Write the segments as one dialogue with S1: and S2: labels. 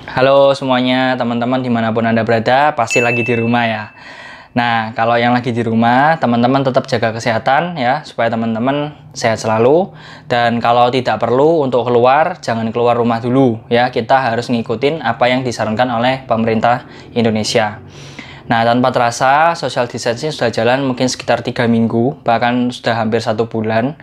S1: Halo semuanya, teman-teman dimanapun Anda berada, pasti lagi di rumah ya. Nah, kalau yang lagi di rumah, teman-teman tetap jaga kesehatan ya, supaya teman-teman sehat selalu. Dan kalau tidak perlu untuk keluar, jangan keluar rumah dulu ya. Kita harus ngikutin apa yang disarankan oleh pemerintah Indonesia. Nah, tanpa terasa, social distancing sudah jalan mungkin sekitar 3 minggu, bahkan sudah hampir 1 bulan.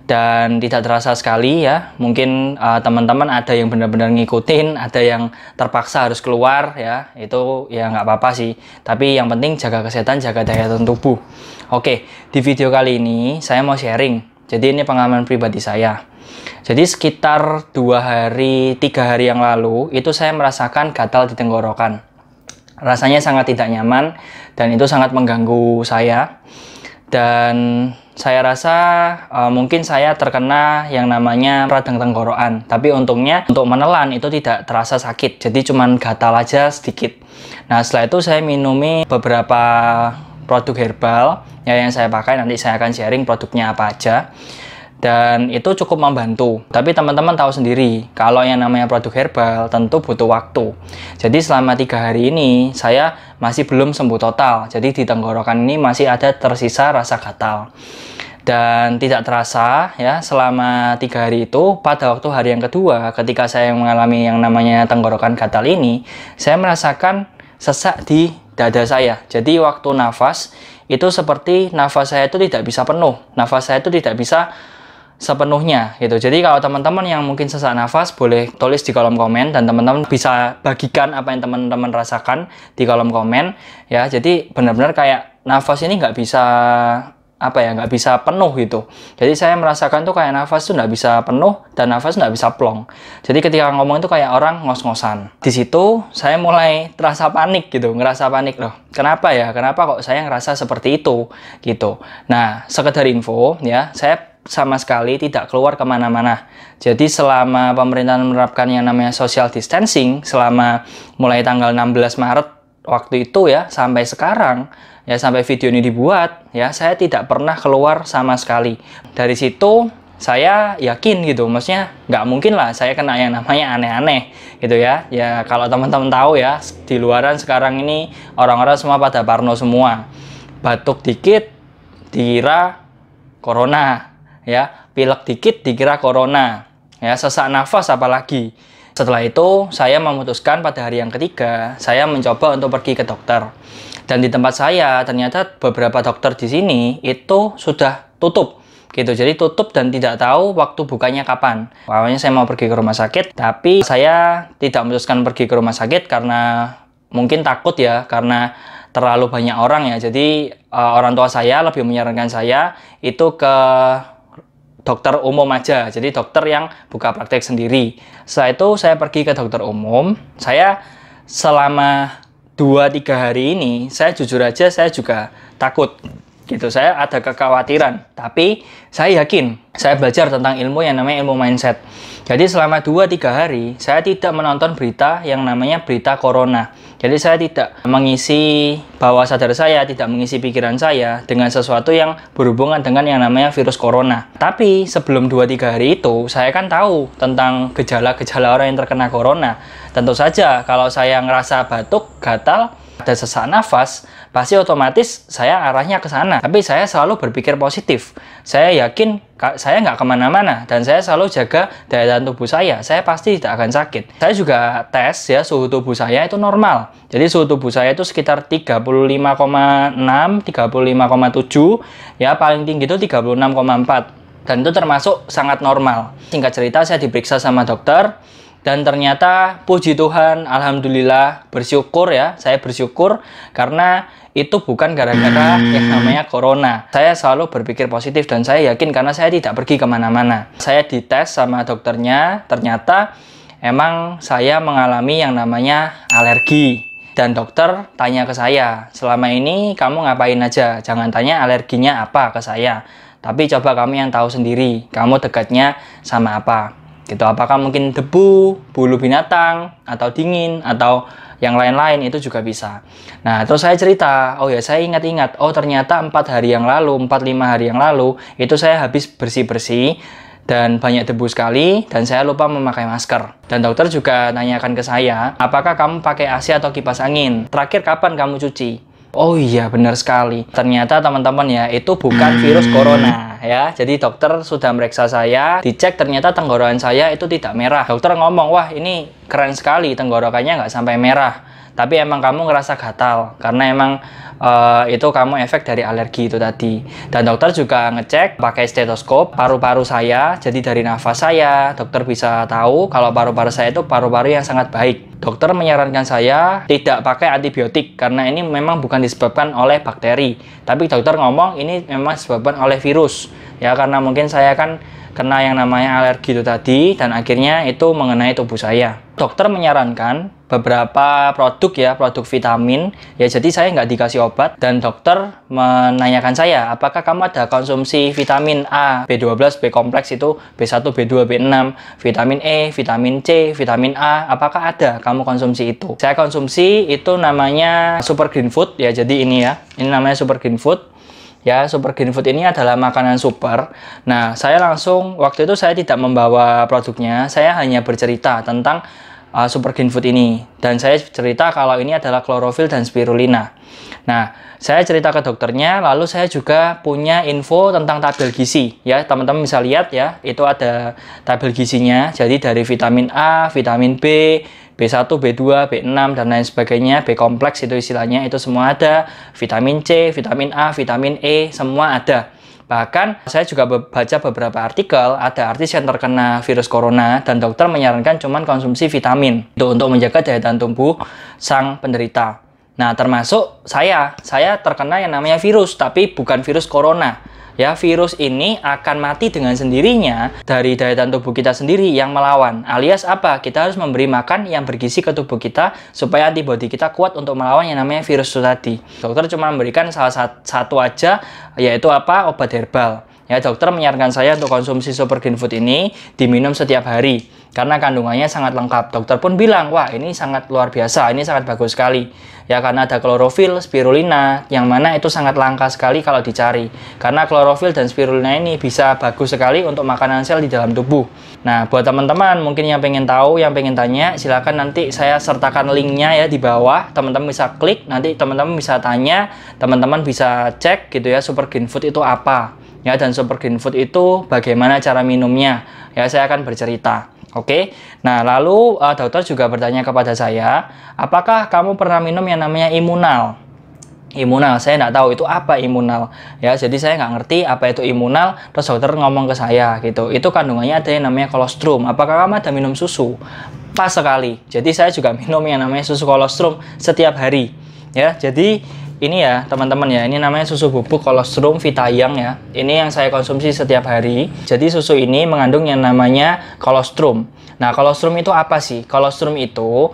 S1: Dan tidak terasa sekali ya, mungkin teman-teman ada yang benar-benar ngikutin, ada yang terpaksa harus keluar ya, itu ya nggak apa-apa sih. Tapi yang penting jaga kesehatan, jaga daya tahan tubuh. Oke, di video kali ini saya mau sharing. Jadi ini pengalaman pribadi saya. Jadi sekitar 2 hari, 3 hari yang lalu, itu saya merasakan gatal di tenggorokan. Rasanya sangat tidak nyaman dan itu sangat mengganggu saya. Dan saya rasa mungkin saya terkena yang namanya radang tenggorokan. Tapi untungnya untuk menelan itu tidak terasa sakit. Jadi cuman gatal aja sedikit. Nah setelah itu saya minumi beberapa produk herbal ya, yang saya pakai. Nanti saya akan sharing produknya apa aja. Dan itu cukup membantu. Tapi teman-teman tahu sendiri, kalau yang namanya produk herbal tentu butuh waktu. Jadi selama 3 hari ini, saya masih belum sembuh total. Jadi di tenggorokan ini masih ada tersisa rasa gatal. Dan tidak terasa ya, selama 3 hari itu, pada waktu hari yang kedua, ketika saya mengalami yang namanya tenggorokan gatal ini, saya merasakan sesak di dada saya. Jadi waktu nafas, itu seperti nafas saya itu tidak bisa penuh. Nafas saya itu tidak bisa sepenuhnya gitu. Jadi kalau teman-teman yang mungkin sesak nafas boleh tulis di kolom komen, dan teman-teman bisa bagikan apa yang teman-teman rasakan di kolom komen ya. Jadi benar-benar kayak nafas ini nggak bisa nggak bisa penuh gitu. Jadi saya merasakan tuh kayak nafas tuh nggak bisa penuh dan nafas nggak bisa plong. Jadi ketika ngomong itu kayak orang ngos-ngosan. Di situ saya mulai terasa panik gitu, ngerasa panik loh. Kenapa ya? Kenapa kok saya ngerasa seperti itu gitu. Nah, sekedar info ya, saya sama sekali tidak keluar kemana-mana. Jadi selama pemerintahan menerapkan yang namanya social distancing, selama mulai tanggal 16 Maret waktu itu ya, sampai sekarang, ya sampai video ini dibuat, ya saya tidak pernah keluar sama sekali. Dari situ saya yakin gitu, maksudnya nggak mungkin lah saya kena yang namanya aneh-aneh gitu ya. Ya kalau teman-teman tahu ya, di luaran sekarang ini orang-orang semua pada parno semua. Batuk dikit dikira corona, ya pilek dikit dikira corona, ya sesak nafas apalagi. Setelah itu saya memutuskan pada hari yang ketiga saya mencoba untuk pergi ke dokter, dan di tempat saya ternyata beberapa dokter di sini itu sudah tutup gitu. Jadi tutup dan tidak tahu waktu bukanya kapan. Awalnya saya mau pergi ke rumah sakit, tapi saya tidak memutuskan pergi ke rumah sakit karena mungkin takut ya, karena terlalu banyak orang ya. Jadi orang tua saya lebih menyarankan saya itu ke dokter umum aja, jadi dokter yang buka praktek sendiri. Setelah itu saya pergi ke dokter umum. Saya selama 2-3 hari ini, saya jujur aja saya juga takut gitu. Saya ada kekhawatiran, tapi saya yakin saya belajar tentang ilmu yang namanya ilmu mindset. Jadi selama 2-3 hari saya tidak menonton berita yang namanya berita corona. Jadi saya tidak mengisi bawah sadar saya, tidak mengisi pikiran saya dengan sesuatu yang berhubungan dengan yang namanya virus corona. Tapi sebelum 2-3 hari itu, saya kan tahu tentang gejala-gejala orang yang terkena corona. Tentu saja kalau saya ngerasa batuk, gatal, ada sesak nafas, pasti otomatis saya arahnya ke sana. Tapi saya selalu berpikir positif. Saya yakin saya nggak kemana-mana, dan saya selalu jaga daya tahan tubuh saya. Saya pasti tidak akan sakit. Saya juga tes ya, suhu tubuh saya itu normal. Jadi suhu tubuh saya itu sekitar 35,6, 35,7, ya paling tinggi itu 36,4. Dan itu termasuk sangat normal. Singkat cerita, saya diperiksa sama dokter. Dan ternyata puji Tuhan, alhamdulillah, bersyukur ya, saya bersyukur karena itu bukan gara-gara yang namanya corona. Saya selalu berpikir positif dan saya yakin karena saya tidak pergi kemana-mana. Saya dites sama dokternya, ternyata emang saya mengalami yang namanya alergi. Dan dokter tanya ke saya, selama ini kamu ngapain aja? Jangan tanya alerginya apa ke saya, tapi coba kamu yang tahu sendiri, kamu dekatnya sama apa. Gitu, apakah mungkin debu, bulu binatang, atau dingin, atau yang lain-lain, itu juga bisa. Nah, terus saya cerita, oh ya saya ingat-ingat, oh ternyata 4 hari yang lalu, 4-5 hari yang lalu, itu saya habis bersih-bersih dan banyak debu sekali, dan saya lupa memakai masker. Dan dokter juga nanyakan ke saya, apakah kamu pakai AC atau kipas angin? Terakhir kapan kamu cuci? Oh iya, benar sekali. Ternyata teman-teman ya, itu bukan virus corona ya. Jadi dokter sudah meriksa saya, dicek ternyata tenggorokan saya itu tidak merah. Dokter ngomong, wah ini keren sekali, tenggorokannya nggak sampai merah. Tapi emang kamu ngerasa gatal, karena emang itu kamu efek dari alergi itu tadi. Dan dokter juga ngecek pakai stetoskop paru-paru saya, jadi dari nafas saya, dokter bisa tahu kalau paru-paru saya itu paru-paru yang sangat baik. Dokter menyarankan saya tidak pakai antibiotik, karena ini memang bukan disebabkan oleh bakteri. Tapi dokter ngomong ini memang disebabkan oleh virus. Ya, karena mungkin saya kan kena yang namanya alergi itu tadi, dan akhirnya itu mengenai tubuh saya. Dokter menyarankan beberapa produk ya, produk vitamin ya, jadi saya nggak dikasih obat, dan dokter menanyakan saya, apakah kamu ada konsumsi vitamin A, B12, B kompleks itu, B1, B2, B6, vitamin E, vitamin C, vitamin A, apakah ada kamu konsumsi itu? Saya konsumsi itu namanya Super Green Food ya, jadi ini ya, ini namanya Super Green Food. Ya, Super Green Food ini adalah makanan super. Nah, saya langsung, waktu itu saya tidak membawa produknya, saya hanya bercerita tentang Super Green Food ini. Dan saya cerita kalau ini adalah klorofil dan spirulina. Nah, saya cerita ke dokternya, lalu saya juga punya info tentang tabel gizi. Ya, teman-teman bisa lihat ya, itu ada tabel gizinya. Jadi dari vitamin A, vitamin B, B1, B2, B6, dan lain sebagainya, B kompleks itu istilahnya, itu semua ada. Vitamin C, vitamin A, vitamin E, semua ada. Bahkan saya juga baca beberapa artikel, ada artis yang terkena virus corona, dan dokter menyarankan cuman konsumsi vitamin itu untuk menjaga daya tahan tubuh sang penderita. Nah, termasuk saya terkena yang namanya virus, tapi bukan virus corona. Ya, virus ini akan mati dengan sendirinya dari daya tahan tubuh kita sendiri yang melawan. Alias apa? Kita harus memberi makan yang bergizi ke tubuh kita supaya antibodi kita kuat untuk melawan yang namanya virus itu tadi. Dokter cuma memberikan salah satu aja, yaitu apa? Obat herbal. Ya, dokter menyarankan saya untuk konsumsi Super Green Food ini diminum setiap hari karena kandungannya sangat lengkap. Dokter pun bilang, wah ini sangat luar biasa, ini sangat bagus sekali. Ya, karena ada klorofil, spirulina, yang mana itu sangat langka sekali kalau dicari. Karena klorofil dan spirulina ini bisa bagus sekali untuk makanan sel di dalam tubuh. Nah, buat teman-teman mungkin yang pengen tahu, yang pengen tanya, silakan nanti saya sertakan linknya ya di bawah. Teman-teman bisa klik, nanti teman-teman bisa tanya, teman-teman bisa cek gitu ya, Super Green Food itu apa. Ya, dan Super Green Food itu bagaimana cara minumnya. Ya, saya akan bercerita. Oke, nah lalu dokter juga bertanya kepada saya, apakah kamu pernah minum yang namanya Immunal? Immunal, saya nggak tahu itu apa Immunal. Ya, jadi saya nggak ngerti apa itu Immunal. Terus dokter ngomong ke saya gitu, itu kandungannya ada yang namanya kolostrum. Apakah kamu ada minum susu? Pas sekali. Jadi saya juga minum yang namanya susu kolostrum setiap hari. Ya, jadi ini ya teman-teman ya, ini namanya susu bubuk kolostrum Vitayang ya. Ini yang saya konsumsi setiap hari. Jadi susu ini mengandung yang namanya kolostrum. Nah, kolostrum itu apa sih? Kolostrum itu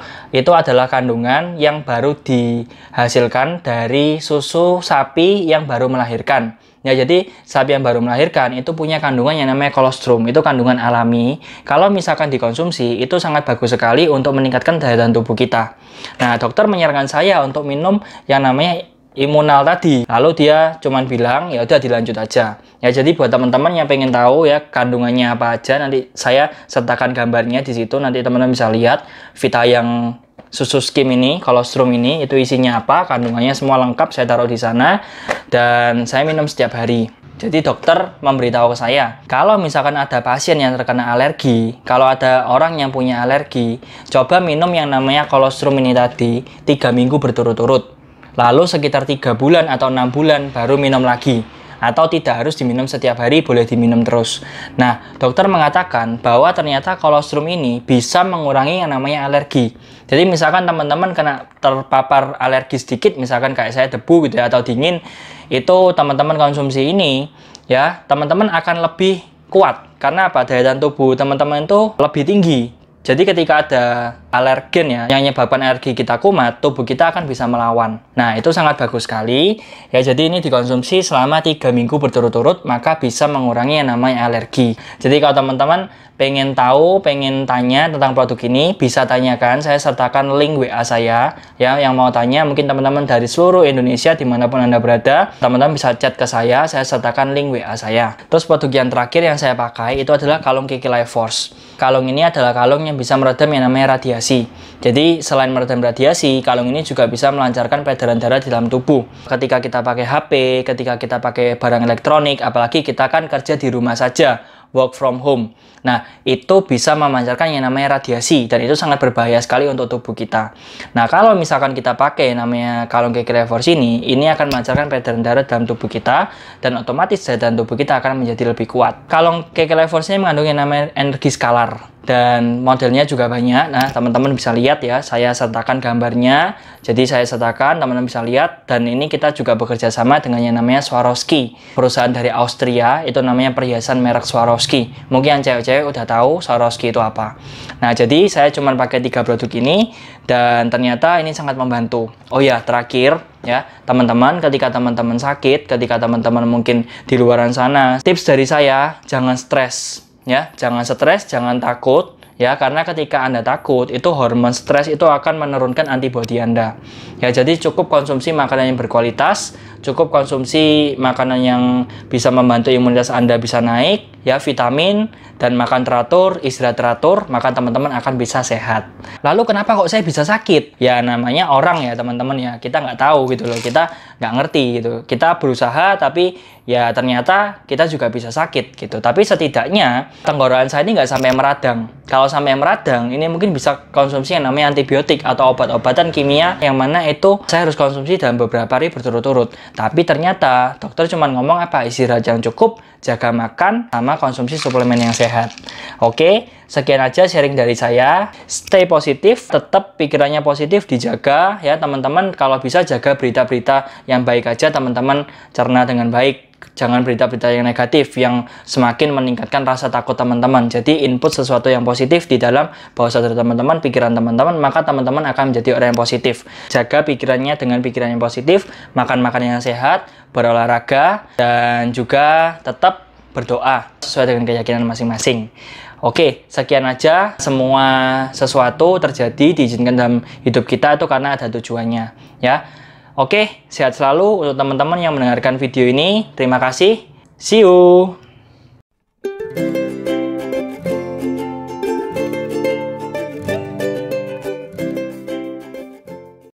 S1: adalah kandungan yang baru dihasilkan dari susu sapi yang baru melahirkan. Ya, jadi sapi yang baru melahirkan itu punya kandungan yang namanya kolostrum. Itu kandungan alami. Kalau misalkan dikonsumsi, itu sangat bagus sekali untuk meningkatkan daya tahan tubuh kita. Nah, dokter menyarankan saya untuk minum yang namanya Immunal tadi. Lalu dia cuman bilang, ya udah dilanjut aja. Ya, jadi buat teman-teman yang pengen tahu ya kandungannya apa aja, nanti saya sertakan gambarnya di situ. Nanti teman-teman bisa lihat Vitayang susu skim ini, kolostrum ini, itu isinya apa, kandungannya semua lengkap saya taruh di sana, dan saya minum setiap hari. Jadi dokter memberitahu ke saya, kalau misalkan ada pasien yang terkena alergi, kalau ada orang yang punya alergi, coba minum yang namanya kolostrum ini tadi 3 minggu berturut-turut. Lalu sekitar 3 bulan atau 6 bulan baru minum lagi. Atau tidak harus diminum setiap hari, boleh diminum terus. Nah, dokter mengatakan bahwa ternyata kolostrum ini bisa mengurangi yang namanya alergi. Jadi misalkan teman-teman kena terpapar alergi sedikit, misalkan kayak saya debu gitu ya, atau dingin, itu teman-teman konsumsi ini, ya teman-teman akan lebih kuat. Karena apa? Daya tahan tubuh teman-teman itu lebih tinggi. Jadi ketika ada alergen ya yang menyebabkan alergi kita kumat, tubuh kita akan bisa melawan. Nah, itu sangat bagus sekali. Ya, jadi ini dikonsumsi selama 3 minggu berturut-turut, maka bisa mengurangi yang namanya alergi. Jadi kalau teman-teman pengen tahu, pengen tanya tentang produk ini, bisa tanyakan. Saya sertakan link WA saya. Ya, yang mau tanya mungkin teman-teman dari seluruh Indonesia dimanapun Anda berada, teman-teman bisa chat ke saya sertakan link WA saya. Terus produk yang terakhir yang saya pakai itu adalah kalung KIKI Life Force. Kalung ini adalah kalung yang bisa meredam yang namanya radiasi. Jadi selain meredam radiasi, kalung ini juga bisa melancarkan peredaran darah di dalam tubuh. Ketika kita pakai HP, ketika kita pakai barang elektronik, apalagi kita kan kerja di rumah saja, work from home. Nah, itu bisa memancarkan yang namanya radiasi, dan itu sangat berbahaya sekali untuk tubuh kita. Nah, kalau misalkan kita pakai namanya kalung KIKI Life Force ini akan melancarkan peredaran darah dalam tubuh kita, dan otomatis daya tahan tubuh kita akan menjadi lebih kuat. Kalung KIKI Life Force ini mengandung yang namanya energi skalar, dan modelnya juga banyak. Nah, teman-teman bisa lihat ya, saya sertakan gambarnya. Jadi saya sertakan, teman-teman bisa lihat. Dan ini kita juga bekerja sama dengan yang namanya Swarovski, perusahaan dari Austria. Itu namanya perhiasan merek Swarovski. Mungkin yang cewek-cewek udah tahu Swarovski itu apa. Nah, jadi saya cuma pakai 3 produk ini, dan ternyata ini sangat membantu. Oh ya, terakhir ya, teman-teman, ketika teman-teman sakit, ketika teman-teman mungkin di luaran sana, tips dari saya, jangan stres. Ya, jangan stres, jangan takut, ya, karena ketika Anda takut, itu hormon stres itu akan menurunkan antibodi Anda. Ya, jadi cukup konsumsi makanan yang berkualitas, cukup konsumsi makanan yang bisa membantu imunitas Anda bisa naik, ya, vitamin, dan makan teratur, istirahat teratur, maka teman-teman akan bisa sehat. Lalu kenapa kok saya bisa sakit? Ya, namanya orang ya, teman-teman ya, kita nggak tahu gitu loh, kita nggak ngerti gitu. Kita berusaha, tapi ya ternyata kita juga bisa sakit gitu. Tapi setidaknya tenggorokan saya ini nggak sampai meradang. Kalau sampai meradang, ini mungkin bisa konsumsi yang namanya antibiotik atau obat-obatan kimia, yang mana itu saya harus konsumsi dalam beberapa hari berturut-turut. Tapi ternyata dokter cuma ngomong apa, istirahat yang cukup, jaga makan, sama konsumsi suplemen yang sehat. Oke, sekian aja sharing dari saya. Stay positif, tetap pikirannya positif, dijaga ya teman-teman. Kalau bisa jaga berita-berita yang baik aja, teman-teman cerna dengan baik. Jangan berita-berita yang negatif yang semakin meningkatkan rasa takut teman-teman. Jadi input sesuatu yang positif di dalam bawah sadar teman-teman, pikiran teman-teman, maka teman-teman akan menjadi orang yang positif. Jaga pikirannya dengan pikiran yang positif, makan makanan yang sehat, berolahraga, dan juga tetap berdoa sesuai dengan keyakinan masing-masing. Oke, sekian aja. Semua sesuatu terjadi diizinkan dalam hidup kita itu karena ada tujuannya, ya. Oke, sehat selalu untuk teman-teman yang mendengarkan video ini. Terima kasih. See you.